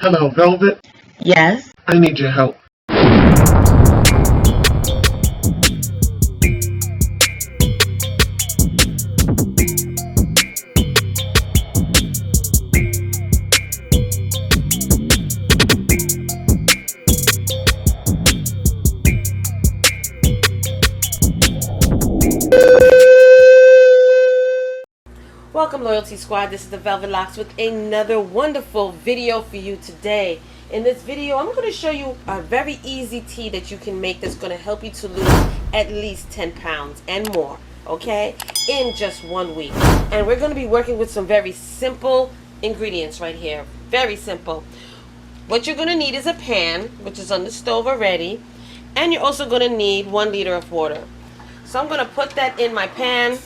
Hello, Velvet. Yes. I need your help. Welcome, Loyalty Squad. This is the Velvetlox with another wonderful video for you today. In this video, I'm going to show you a very easy tea that you can make that's going to help you to lose at least 10 pounds and more, okay, in just 1 week. And we're going to be working with some very simple ingredients right here. Very simple. What you're going to need is a pan, which is on the stove already, and you're also going to need 1 liter of water. So I'm going to put that in my pan.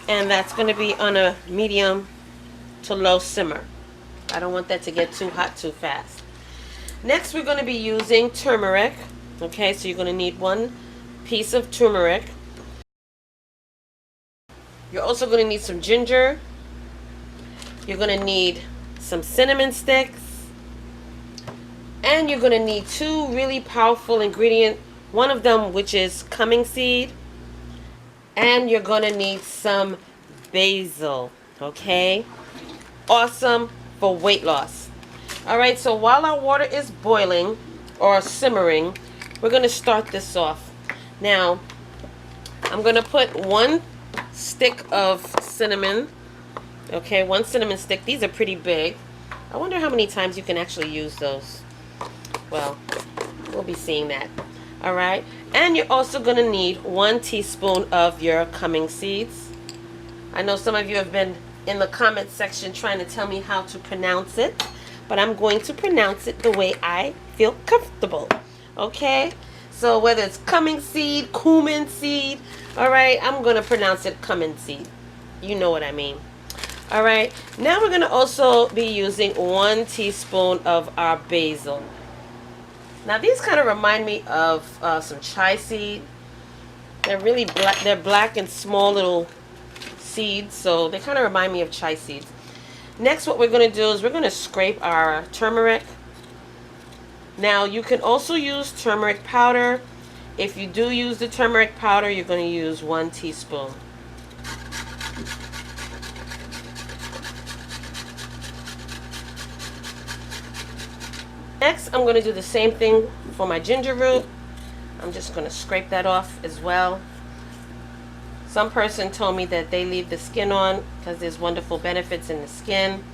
And that's going to be on a medium to low simmer. I don't want that to get too hot too fast. Next, we're going to be using turmeric. Okay, so you're going to need 1 piece of turmeric. You're also going to need some ginger. You're going to need some cinnamon sticks. And you're going to need 2 really powerful ingredients. One of them, which is cumin seed. And you're going to need some basil, okay? Awesome for weight loss. Alright, so while our water is boiling or simmering, we're going to start this off. Now, I'm going to put 1 stick of cinnamon, okay? 1 cinnamon stick. These are pretty big. I wonder how many times you can actually use those. Well, we'll be seeing that. Alright, and you're also going to need 1 teaspoon of your cumin seeds. I know some of you have been in the comment section trying to tell me how to pronounce it, but I'm going to pronounce it the way I feel comfortable. Okay, so whether it's cumin seed, alright, I'm going to pronounce it cumin seed. You know what I mean. Alright, now we're going to also be using 1 teaspoon of our basil. Now these kind of remind me of some chai seed. They're really black. They're black and small little seeds, so they kind of remind me of chai seeds. Next, what we're going to do is we're going to scrape our turmeric. Now you can also use turmeric powder. If you do use the turmeric powder, you're going to use 1 teaspoon. Next, I'm going to do the same thing for my ginger root. I'm just going to scrape that off as well. Some person told me that they leave the skin on because there's wonderful benefits in the skin.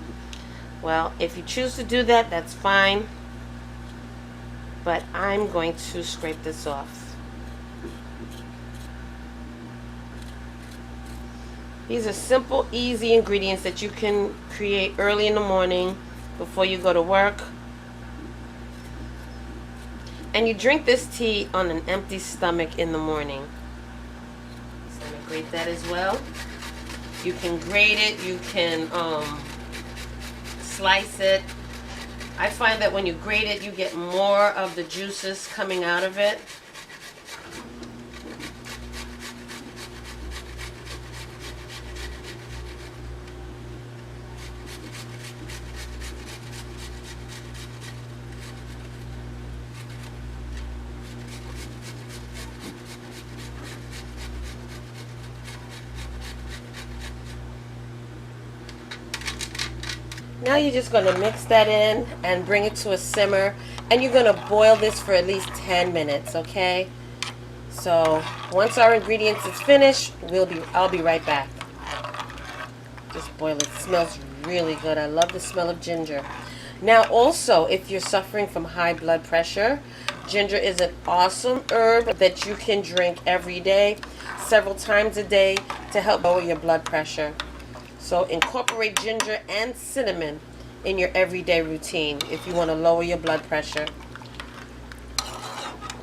Well, if you choose to do that, that's fine. But I'm going to scrape this off. These are simple, easy ingredients that you can create early in the morning before you go to work. And you drink this tea on an empty stomach in the morning. So I'm going to grate that as well. You can grate it, you can slice it. I find that when you grate it, you get more of the juices coming out of it. Now you're just going to mix that in and bring it to a simmer, and you're going to boil this for at least 10 minutes, okay? So once our ingredients is finished, I'll be right back. Just boil it. It smells really good. I love the smell of ginger. Now also, if you're suffering from high blood pressure, ginger is an awesome herb that you can drink every day, several times a day, to help lower your blood pressure. So incorporate ginger and cinnamon in your everyday routine if you want to lower your blood pressure.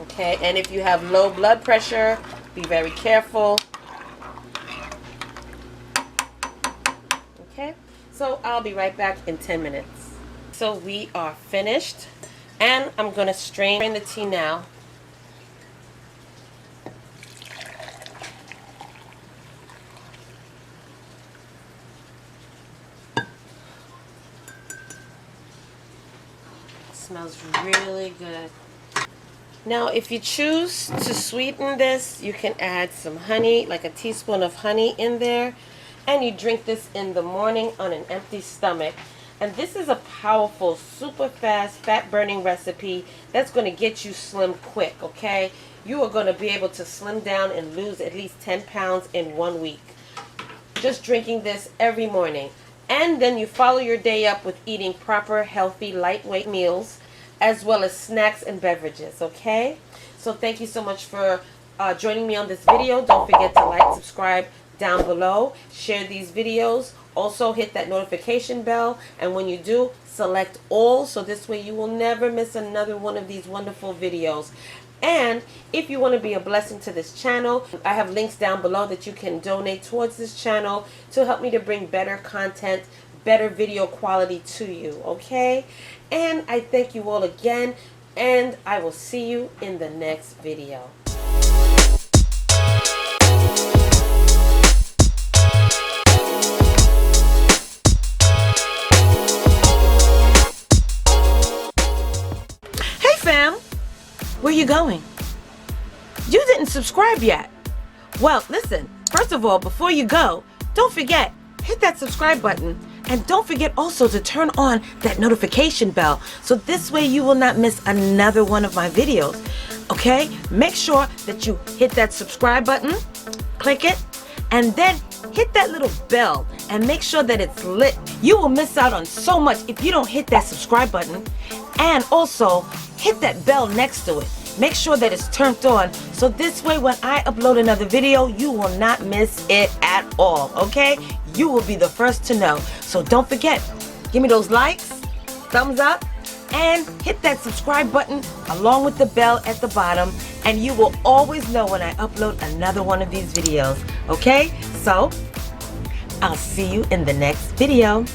Okay, and if you have low blood pressure, be very careful. Okay, so I'll be right back in 10 minutes. So we are finished, and I'm going to strain the tea now. smells really good. Now, if you choose to sweeten this, you can add some honey, like a teaspoon of honey in there, and you drink this in the morning on an empty stomach. And this is a powerful, super fast, fat-burning recipe that's going to get you slim quick, okay? You are going to be able to slim down and lose at least 10 pounds in 1 week. Just drinking this every morning. And then you follow your day up with eating proper, healthy, lightweight meals, as well as snacks and beverages, okay? So thank you so much for joining me on this video. Don't forget to like, subscribe down below, share these videos, also hit that notification bell, and when you do, select all, so this way you will never miss another one of these wonderful videos. And if you want to be a blessing to this channel, I have links down below that you can donate towards this channel to help me to bring better content, better video quality to you, okay? And I thank you all again, and I will see you in the next video. Hey fam, where you going? You didn't subscribe yet. Well, listen, first of all, before you go, don't forget, hit that subscribe button. And don't forget also to turn on that notification bell, so this way you will not miss another one of my videos, okay? Make sure that you hit that subscribe button, click it, and then hit that little bell and make sure that it's lit. You will miss out on so much if you don't hit that subscribe button, and also hit that bell next to it. Make sure that it's turned on, so this way when I upload another video, you will not miss it at all, okay? You will be the first to know. So don't forget, give me those likes, thumbs up, and hit that subscribe button along with the bell at the bottom, and you will always know when I upload another one of these videos, okay? So, I'll see you in the next video.